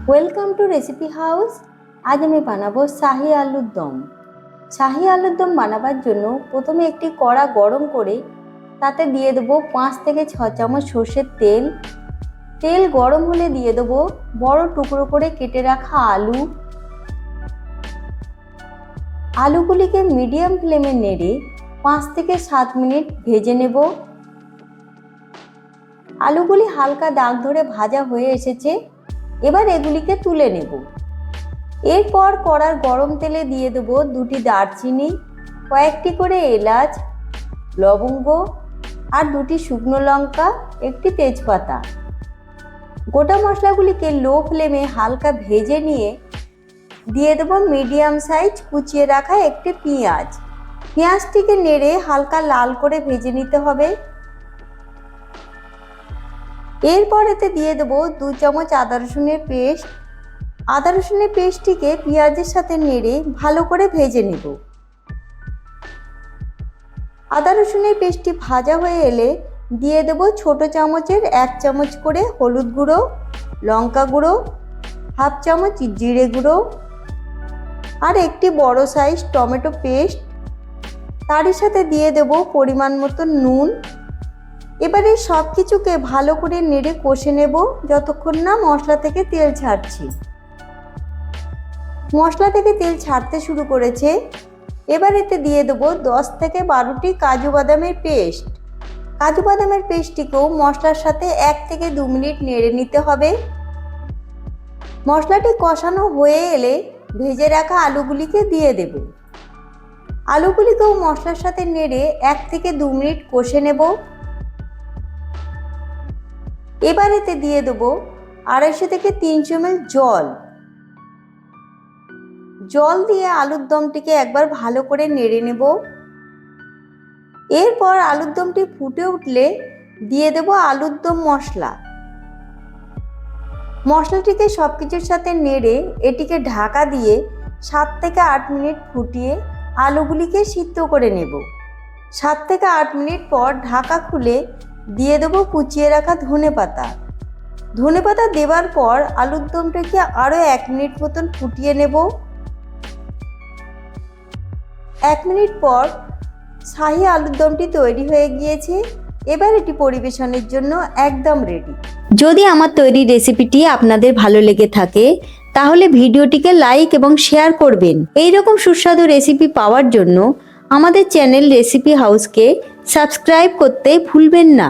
Welcome to recipe house. আজ আমি বানাবো শাহি আলুর দম। শাহি আলুর দম বানাবার জন্য প্রথমে একটি কড়া গরম করে তাতে দিয়ে দেবো 5 থেকে 6 চামচ সর্ষের তেল। তেল গরম হলে দিয়ে দেবো বড় টুকরো করে কেটে রাখা আলুগুলিকে মিডিয়াম ফ্লেমে নেড়ে 5 থেকে 7 মিনিট ভেজে নেব। আলুগুলি হালকা দাগ ধরে ভাজা হয়ে এসেছে, এবার এগুলিকে তুলে নেব। এরপর কড়ার গরম তেলে দিয়ে দেবো 2টি দারচিনি, কয়েকটি করে এলাচ, লবঙ্গ আর 2টি শুকনো লঙ্কা, একটি তেজপাতা। গোটা মশলাগুলিকে লো ফ্লেমে হালকা ভেজে নিয়ে দিয়ে দেবো মিডিয়াম সাইজ কুচিয়ে রাখা একটি পেঁয়াজ। পেঁয়াজটিকে নেড়ে হালকা লাল করে ভেজে নিতে হবে। এরপর এতে দিয়ে দেবো 2 চামচ আদা রসুনের পেস্ট। আদা রসুনের পেস্টটিকে পেঁয়াজের সাথে নেড়ে ভালো করে ভেজে নেব। আদা রসুনের পেস্টটি ভাজা হয়ে এলে দিয়ে দেবো ছোট চামচের 1 চামচ করে হলুদ গুঁড়ো, লঙ্কা গুঁড়ো, হাফ চামচ জিরে গুঁড়ো আর একটি বড় সাইজ টমেটো পেস্ট। তারই সাথে দিয়ে দেবো পরিমাণ মতো নুন। এবারে সব কিছুকে ভালো করে নেড়ে কষে নেব যতক্ষণ না মশলা থেকে তেল ছাড়ছে। মশলা থেকে তেল ছাড়তে শুরু করেছে। এবার এতে দিয়ে দেবো 10 থেকে 12টি কাজু বাদামের পেস্ট। কাজু বাদামের পেস্টটিকেও মশলার সাথে 1 থেকে 2 মিনিট নেড়ে নিতে হবে। মশলাটি কষানো হয়ে এলে ভেজে রাখা আলুগুলিকে দিয়ে দেব। আলুগুলিকেও মশলার সাথে নেড়ে 1 থেকে 2 মিনিট কষে নেব। এবার এতে দিয়ে দেবো 250 থেকে 300 ml জল দিয়ে আলুর দমটিকে একবার ভালো করে নেড়ে নেব। এরপর আলুর দমটি ফুটে উঠলে দিয়ে দেবো আলুর দম মশলা। মশলাটিকে সব কিছুর সাথে নেড়ে এটিকে ঢাকা দিয়ে 7 থেকে 8 মিনিট ফুটিয়ে আলুগুলিকে সিদ্ধ করে নেব। 7 থেকে 8 মিনিট পর ঢাকা খুলে দিয়ে দেবো কুচিয়ে রাখা ধনেপাতা। ধনেপাতা দেওয়ার পর আলুর দমটাকে আরও 1 মিনিট মতন ফুটিয়ে নেব। 1 মিনিট পর শাহি আলুর দমটি তৈরি হয়ে গিয়েছে। এবার এটি পরিবেশনের জন্য একদম রেডি। যদি আমার তৈরি রেসিপিটি আপনাদের ভালো লেগে থাকে তাহলে ভিডিওটিকে লাইক এবং শেয়ার করবেন। এই রকম সুস্বাদু রেসিপি পাওয়ার জন্য আমাদের চ্যানেল রেসিপি হাউসকে সাবস্ক্রাইব করতে ভুলবেন না।